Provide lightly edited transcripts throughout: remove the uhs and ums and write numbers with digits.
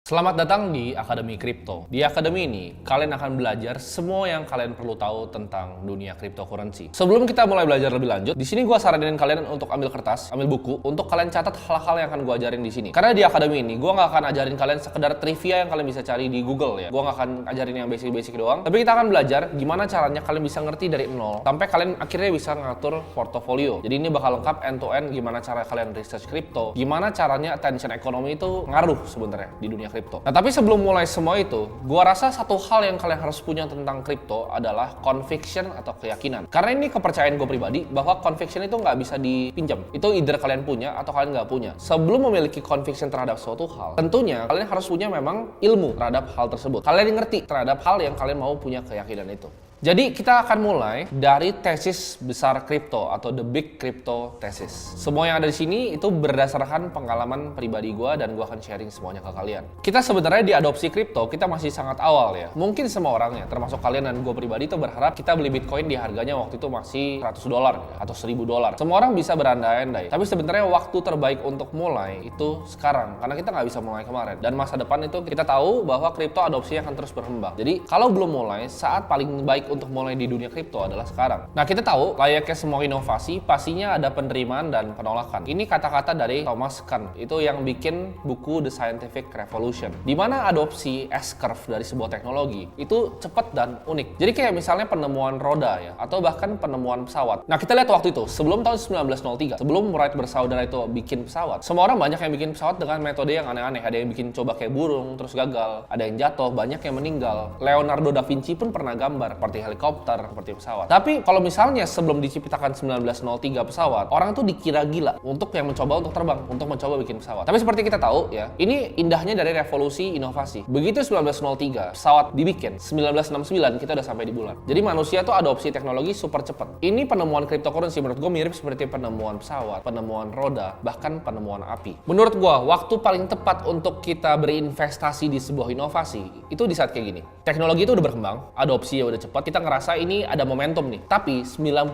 Selamat datang di Akademi Kripto. Di Akademi ini, kalian akan belajar semua yang kalian perlu tahu tentang dunia cryptocurrency. Sebelum kita mulai belajar lebih lanjut, di sini gue saranin kalian untuk ambil kertas, ambil buku, untuk kalian catat hal-hal yang akan gue ajarin di sini. Karena di Akademi ini, gue nggak akan ajarin kalian sekedar trivia yang kalian bisa cari di Google ya. Gue nggak akan ajarin yang basic-basic doang. Tapi kita akan belajar gimana caranya kalian bisa ngerti dari nol, sampai kalian akhirnya bisa ngatur portofolio. Jadi ini bakal lengkap end-to-end gimana cara kalian research crypto, gimana caranya attention ekonomi itu ngaruh sebenarnya di dunia kripto. Nah, tapi sebelum mulai semua itu, gua rasa satu hal yang kalian harus punya tentang kripto adalah conviction atau keyakinan. Karena ini kepercayaan gue pribadi bahwa conviction itu nggak bisa dipinjam. Itu either kalian punya atau kalian nggak punya. Sebelum memiliki conviction terhadap suatu hal, tentunya kalian harus punya memang ilmu terhadap hal tersebut. Kalian ngerti terhadap hal yang kalian mau punya keyakinan itu. Jadi kita akan mulai dari tesis besar kripto atau the big crypto thesis. Semua yang ada di sini itu berdasarkan pengalaman pribadi gue dan gue akan sharing semuanya ke kalian. Kita sebenarnya di adopsi kripto kita masih sangat awal ya. Mungkin semua orang ya, termasuk kalian dan gue pribadi itu berharap kita beli Bitcoin di harganya waktu itu masih $100 ya, atau $1000. Semua orang bisa berandai-andai. Tapi sebenarnya waktu terbaik untuk mulai itu sekarang, karena kita nggak bisa mulai kemarin. Dan masa depan itu kita tahu bahwa kripto adopsinya akan terus berkembang. Jadi kalau belum mulai, saat paling baik untuk mulai di dunia kripto adalah sekarang. Nah, kita tahu layaknya semua inovasi pastinya ada penerimaan dan penolakan. Ini kata-kata dari Thomas Kuhn, itu yang bikin buku The Scientific Revolution, di mana adopsi S-curve dari sebuah teknologi itu cepat dan unik. Jadi kayak misalnya penemuan roda ya, atau bahkan penemuan pesawat. Nah, kita lihat waktu itu sebelum tahun 1903, sebelum Wright bersaudara itu bikin pesawat, semua orang banyak yang bikin pesawat dengan metode yang aneh-aneh. Ada yang bikin coba kayak burung terus gagal, ada yang jatuh, banyak yang meninggal. Leonardo da Vinci pun pernah gambar seperti helikopter, seperti pesawat. Tapi kalau misalnya sebelum diciptakan 1903 pesawat, orang tuh dikira gila untuk yang mencoba untuk terbang, untuk mencoba bikin pesawat. Tapi seperti kita tahu ya, ini indahnya dari revolusi inovasi. Begitu 1903 pesawat dibikin, 1969 kita udah sampai di bulan. Jadi manusia tuh adopsi teknologi super cepat. Ini penemuan cryptocurrency menurut gue mirip seperti penemuan pesawat, penemuan roda, bahkan penemuan api. Menurut gue, waktu paling tepat untuk kita berinvestasi di sebuah inovasi itu di saat kayak gini. Teknologi itu udah berkembang, adopsinya udah cepat, kita ngerasa ini ada momentum nih. Tapi 99%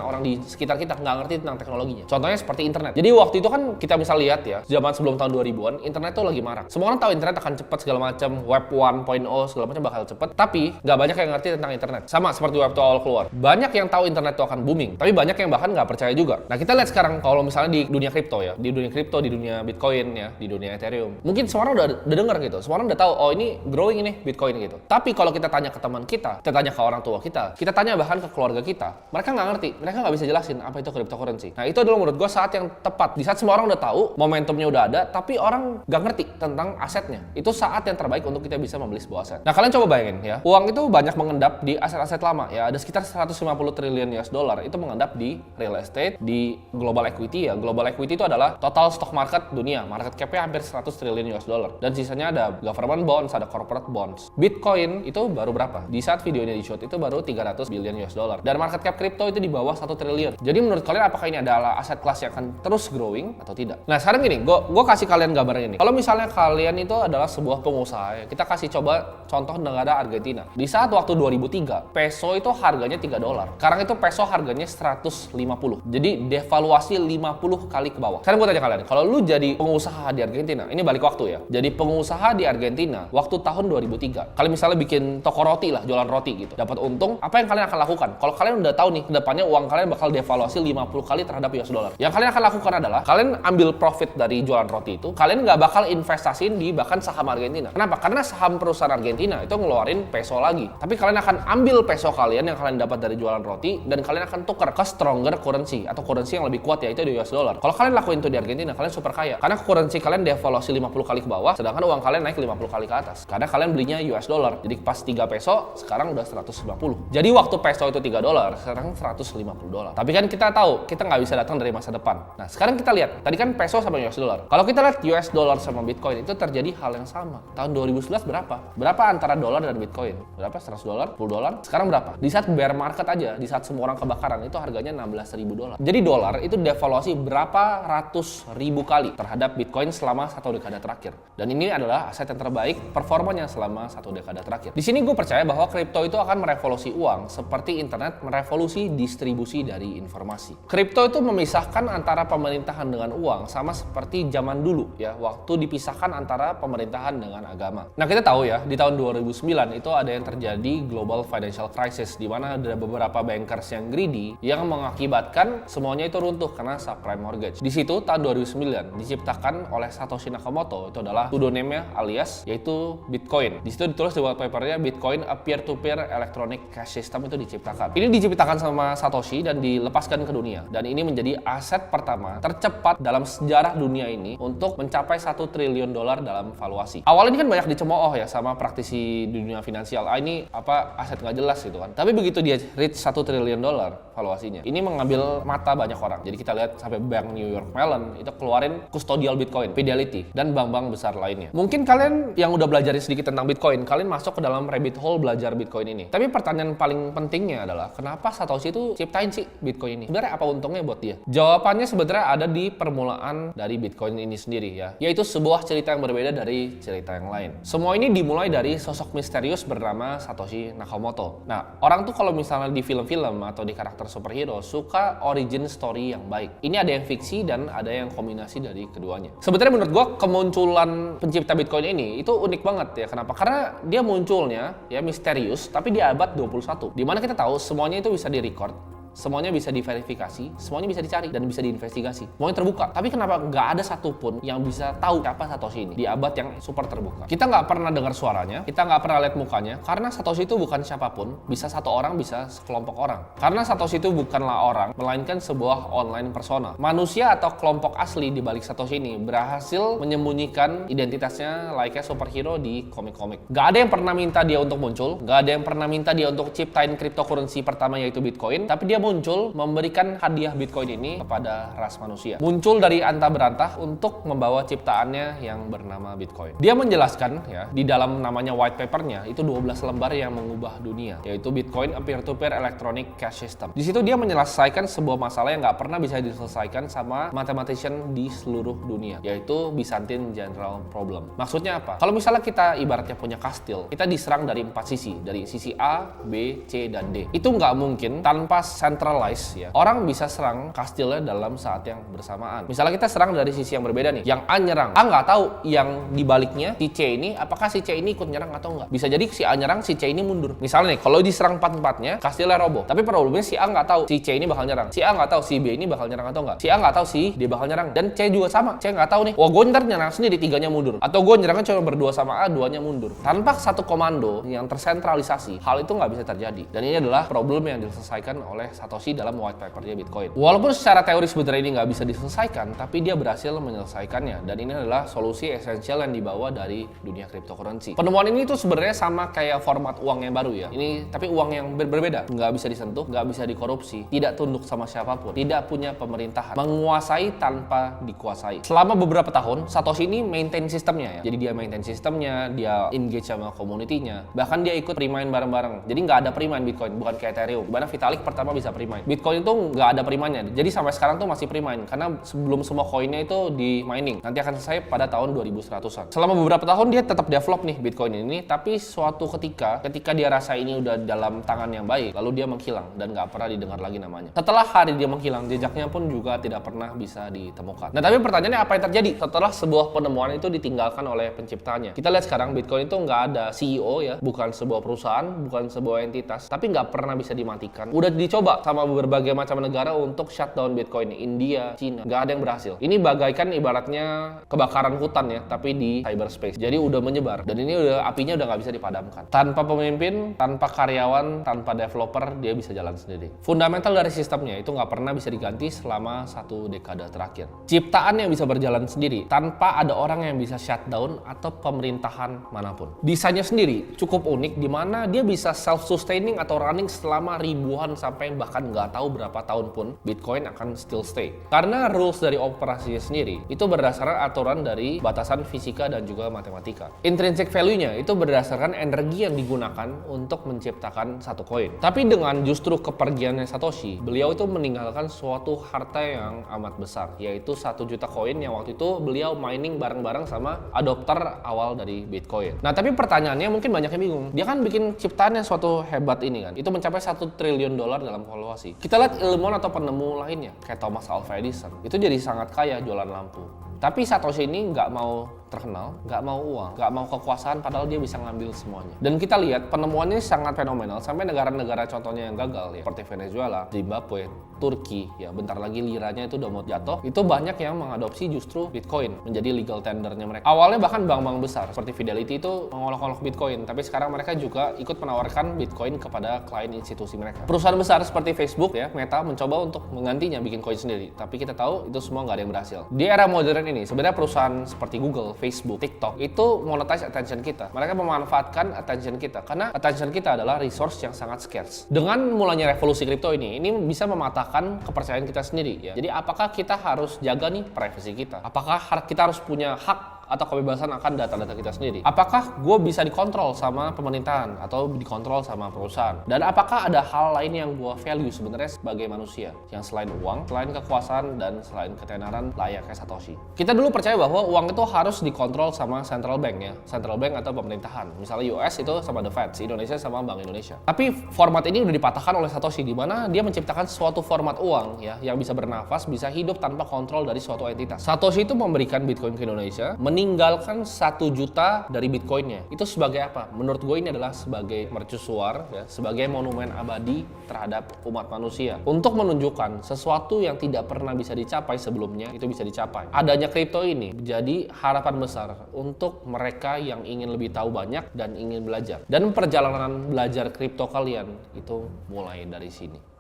orang di sekitar kita nggak ngerti tentang teknologinya. Contohnya seperti internet. Jadi waktu itu kan kita bisa lihat ya, zaman sebelum tahun 2000-an, internet tuh lagi marak. Semua orang tahu internet akan cepat segala macam, web 1.0 segala macam bakal cepat. Tapi nggak banyak yang ngerti tentang internet. Sama seperti web 2 awal keluar. Banyak yang tahu internet tuh akan booming, tapi banyak yang bahkan nggak percaya juga. Nah, kita lihat sekarang kalau misalnya di dunia kripto ya, di dunia kripto, di dunia Bitcoin ya, di dunia Ethereum. Mungkin semua orang udah dengar gitu. Semua orang udah tahu, oh ini growing ini Bitcoin gitu. Tapi kalau kita tanya ke teman kita tanya ke orang tua kita tanya bahkan ke keluarga kita, mereka nggak ngerti, mereka nggak bisa jelasin apa itu cryptocurrency. Nah, itu adalah menurut gue saat yang tepat. Di saat semua orang udah tahu, momentumnya udah ada, tapi orang nggak ngerti tentang asetnya. Itu saat yang terbaik untuk kita bisa membeli sebuah aset. Nah, kalian coba bayangin ya, uang itu banyak mengendap di aset-aset lama ya, ada sekitar 150 triliun US dollar itu mengendap di real estate, di global equity ya. Global equity itu adalah total stock market dunia, market cap-nya hampir 100 triliun US dollar. Dan sisanya ada government bonds, ada corporate bonds. Bitcoin itu baru berapa? Di saat videonya di shoot itu baru 300 billion US dollar. Dan market cap kripto itu di bawah 1 triliun. Jadi menurut kalian apakah ini adalah aset kelas yang akan terus growing atau tidak? Nah, sekarang gini, gue kasih kalian gambarnya ini. Kalau misalnya kalian itu adalah sebuah pengusaha ya, kita kasih coba contoh negara Argentina. Di saat waktu 2003, peso itu harganya $3. Sekarang itu peso harganya 150. Jadi devaluasi 50 kali ke bawah. Sekarang gue tanya kalian, kalau lu jadi pengusaha di Argentina, ini balik waktu ya. Jadi pengusaha di Argentina waktu tahun 2003. Kalian misalnya bikin toko roti lah, jualan roti gitu. Dapat untung, apa yang kalian akan lakukan? Kalau kalian udah tahu nih, kedepannya uang kalian bakal devaluasi 50 kali terhadap US dollar. Yang kalian akan lakukan adalah, kalian ambil profit dari jualan roti itu, kalian nggak bakal investasiin di bahkan saham Argentina. Kenapa? Karena saham perusahaan Argentina itu ngeluarin peso lagi. Tapi kalian akan ambil peso kalian yang kalian dapat dari jualan roti, dan kalian akan tukar ke stronger currency, atau currency yang lebih kuat yaitu di US dollar. Kalau kalian lakuin itu di Argentina, kalian super kaya. Karena currency kalian devaluasi 50 kali ke bawah, sedangkan uang kalian naik 50 kali ke atas. Karena kalian belinya US dollar. Jadi pas 3 peso, sekarang udah 150. Jadi waktu peso itu $3, sekarang $150. Tapi kan kita tahu, kita nggak bisa datang dari masa depan. Nah, sekarang kita lihat, tadi kan peso sama US dollar. Kalau kita lihat US dollar sama Bitcoin, itu terjadi hal yang sama. Tahun 2011 berapa? Berapa antara dolar dan Bitcoin? Berapa? $100? $10? Sekarang berapa? Di saat bear market aja, di saat semua orang kebakaran, itu harganya $16.000. Jadi dolar itu devaluasi berapa ratus ribu kali terhadap Bitcoin selama 1 dekade terakhir. Dan ini adalah aset yang terbaik performanya selama 1 dekade terakhir. Di sini gue percaya bahwa kripto itu akan akan merevolusi uang seperti internet merevolusi distribusi dari informasi. Kripto itu memisahkan antara pemerintahan dengan uang sama seperti zaman dulu ya, waktu dipisahkan antara pemerintahan dengan agama. Nah, kita tahu ya, di tahun 2009 itu ada yang terjadi global financial crisis di mana ada beberapa bankers yang greedy yang mengakibatkan semuanya itu runtuh karena subprime mortgage. Di situ tahun 2009 diciptakan oleh Satoshi Nakamoto, itu adalah pseudonymnya alias yaitu Bitcoin. Di situ ditulis di white papernya Bitcoin a peer-to-peer electronic cash system itu diciptakan. Ini diciptakan sama Satoshi dan dilepaskan ke dunia. Dan ini menjadi aset pertama tercepat dalam sejarah dunia ini untuk mencapai $1 triliun dalam valuasi. Awalnya ini kan banyak dicemooh ya sama praktisi di dunia finansial. Ini aset nggak jelas gitu kan. Tapi begitu dia reach $1 triliun valuasinya, ini mengambil mata banyak orang. Jadi kita lihat sampai Bank New York Mellon itu keluarin custodial Bitcoin, Fidelity, dan bank-bank besar lainnya. Mungkin kalian yang udah belajar sedikit tentang Bitcoin, kalian masuk ke dalam rabbit hole belajar Bitcoin ini. Tapi pertanyaan paling pentingnya adalah kenapa Satoshi itu ciptain sih Bitcoin ini? Sebenarnya apa untungnya buat dia? Jawabannya sebenarnya ada di permulaan dari Bitcoin ini sendiri ya, yaitu sebuah cerita yang berbeda dari cerita yang lain. Semua ini dimulai dari sosok misterius bernama Satoshi Nakamoto. Nah, orang tuh kalau misalnya di film-film atau di karakter superhero suka origin story yang baik. Ini ada yang fiksi dan ada yang kombinasi dari keduanya. Sebenarnya menurut gua kemunculan pencipta Bitcoin ini itu unik banget ya. Kenapa? Karena dia munculnya ya misterius tapi di abad 21. Dimana kita tahu semuanya itu bisa direcord, semuanya bisa diverifikasi, semuanya bisa dicari dan bisa diinvestigasi. Semuanya terbuka. Tapi kenapa nggak ada satupun yang bisa tahu siapa Satoshi ini di abad yang super terbuka? Kita nggak pernah dengar suaranya, kita nggak pernah lihat mukanya, karena Satoshi itu bukan siapapun, bisa satu orang, bisa sekelompok orang. Karena Satoshi itu bukanlah orang, melainkan sebuah online persona. Manusia atau kelompok asli di balik Satoshi ini berhasil menyembunyikan identitasnya layaknya superhero di komik-komik. Nggak ada yang pernah minta dia untuk muncul, nggak ada yang pernah minta dia untuk ciptain cryptocurrency pertama yaitu Bitcoin, tapi dia muncul memberikan hadiah Bitcoin ini kepada ras manusia. Muncul dari antah berantah untuk membawa ciptaannya yang bernama Bitcoin. Dia menjelaskan ya, di dalam namanya white papernya itu 12 lembar yang mengubah dunia, yaitu Bitcoin a peer-to-peer electronic cash system. Di situ dia menyelesaikan sebuah masalah yang nggak pernah bisa diselesaikan sama mathematician di seluruh dunia, yaitu Byzantine General Problem. Maksudnya apa? Kalau misalnya kita ibaratnya punya kastil, kita diserang dari 4 sisi, dari sisi A, B, C, dan D. Itu nggak mungkin tanpa centralized ya. Orang bisa serang kastilnya dalam saat yang bersamaan. Misalnya kita serang dari sisi yang berbeda nih. Yang A nyerang. A nggak tahu yang dibaliknya si C ini, apakah si C ini ikut nyerang atau enggak. Bisa jadi si A nyerang, si C ini mundur. Misalnya nih, kalau diserang 4-4-nya, kastilnya roboh. Tapi problemnya si A nggak tahu si C ini bakal nyerang. Si A nggak tahu si B ini bakal nyerang atau enggak. Si A nggak tahu si D bakal nyerang. Dan C juga sama. C nggak tahu nih. Wah, gue ntar nyerang sendiri, 3-nya mundur. Atau gue nyerangnya cuma berdua sama A, 2-nya mundur. Tanpa satu komando yang tersentralisasi, hal itu nggak bisa terjadi. Dan ini adalah problem yang diselesaikan oleh Satoshi dalam white papernya Bitcoin. Walaupun secara teori sebenarnya ini nggak bisa diselesaikan, tapi dia berhasil menyelesaikannya. Dan ini adalah solusi esensial yang dibawa dari dunia cryptocurrency. Penemuan ini tuh sebenarnya sama kayak format uang yang baru ya. Ini tapi uang yang berbeda. Nggak bisa disentuh, nggak bisa dikorupsi, tidak tunduk sama siapapun, tidak punya pemerintahan, menguasai tanpa dikuasai. Selama beberapa tahun, Satoshi ini maintain sistemnya ya. Jadi dia maintain sistemnya, dia engage sama community-nya. Bahkan dia ikut pre-mine bareng-bareng. Jadi nggak ada pre-mine Bitcoin, bukan kayak Ethereum. Dimana Vitalik pertama bisa pre-mine. Bitcoin itu nggak ada pre-mine-nya. Jadi sampai sekarang tuh masih pre-mine karena sebelum semua koinnya itu di mining. Nanti akan selesai pada tahun 2100-an. Selama beberapa tahun dia tetap develop nih Bitcoin ini, tapi suatu ketika dia rasa ini udah dalam tangan yang baik, lalu dia menghilang dan nggak pernah didengar lagi namanya. Setelah hari dia menghilang, jejaknya pun juga tidak pernah bisa ditemukan. Nah, tapi pertanyaannya apa yang terjadi setelah sebuah penemuan itu ditinggalkan oleh penciptanya? Kita lihat sekarang Bitcoin itu nggak ada CEO ya, bukan sebuah perusahaan, bukan sebuah entitas, tapi nggak pernah bisa dimatikan. Udah dicoba sama berbagai macam negara untuk shutdown Bitcoin, India, Cina, nggak ada yang berhasil. Ini bagaikan ibaratnya kebakaran hutan ya, tapi di cyberspace. Jadi udah menyebar dan ini apinya udah nggak bisa dipadamkan. Tanpa pemimpin, tanpa karyawan, tanpa developer, dia bisa jalan sendiri. Fundamental dari sistemnya itu nggak pernah bisa diganti selama 1 dekade terakhir. Ciptaan yang bisa berjalan sendiri tanpa ada orang yang bisa shutdown atau pemerintahan manapun. Desainnya sendiri cukup unik di mana dia bisa self-sustaining atau running selama ribuan sampai bahkan bahkan nggak tahu berapa tahun pun Bitcoin akan still stay. Karena rules dari operasinya sendiri itu berdasarkan aturan dari batasan fisika dan juga matematika. Intrinsic value-nya itu berdasarkan energi yang digunakan untuk menciptakan satu koin. Tapi dengan justru kepergiannya Satoshi, beliau itu meninggalkan suatu harta yang amat besar, yaitu 1 juta koin yang waktu itu beliau mining bareng-bareng sama adopter awal dari Bitcoin. Nah, tapi pertanyaannya mungkin banyak yang bingung. Dia kan bikin ciptaan yang suatu hebat ini kan. Itu mencapai $1 triliun dalam valuasi. Kita lihat ilmuwan atau penemu lainnya, kayak Thomas Alva Edison. Itu jadi sangat kaya jualan lampu. Tapi Satoshi ini nggak mau terkenal, nggak mau uang, nggak mau kekuasaan, padahal dia bisa ngambil semuanya. Dan kita lihat penemuannya sangat fenomenal sampai negara-negara contohnya yang gagal ya, seperti Venezuela, Zimbabwe, Turki, ya bentar lagi liranya itu udah mau jatuh, itu banyak yang mengadopsi justru Bitcoin menjadi legal tendernya mereka. Awalnya bahkan bank-bank besar seperti Fidelity itu mengolok-olok Bitcoin, tapi sekarang mereka juga ikut menawarkan Bitcoin kepada klien institusi mereka. Perusahaan besar seperti Facebook ya, Meta mencoba untuk menggantinya bikin koin sendiri, tapi kita tahu itu semua nggak ada yang berhasil. Di era modern ini sebenarnya perusahaan seperti Google, Facebook, TikTok itu monetize attention kita. Mereka memanfaatkan attention kita karena attention kita adalah resource yang sangat scarce. Dengan mulanya revolusi kripto ini bisa mematahkan kepercayaan kita sendiri ya. Jadi apakah kita harus jaga nih privacy kita? Apakah kita harus punya hak atau kebebasan akan data-data kita sendiri? Apakah gue bisa dikontrol sama pemerintahan atau dikontrol sama perusahaan? Dan apakah ada hal lain yang gue value sebenarnya sebagai manusia yang selain uang, selain kekuasaan, dan selain ketenaran layaknya Satoshi? Kita dulu percaya bahwa uang itu harus dikontrol sama central bank ya, central bank atau pemerintahan. Misalnya US itu sama The Fed, Indonesia sama Bank Indonesia. Tapi format ini udah dipatahkan oleh Satoshi, di mana dia menciptakan suatu format uang ya yang bisa bernafas, bisa hidup tanpa kontrol dari suatu entitas. Satoshi itu memberikan Bitcoin ke Indonesia, meninggalkan 1 juta dari Bitcoinnya. Itu sebagai apa? Menurut gue ini adalah sebagai mercusuar ya, sebagai monumen abadi terhadap umat manusia untuk menunjukkan sesuatu yang tidak pernah bisa dicapai sebelumnya itu bisa dicapai. Adanya kripto ini jadi harapan besar untuk mereka yang ingin lebih tahu banyak dan ingin belajar. Dan perjalanan belajar kripto kalian itu mulai dari sini.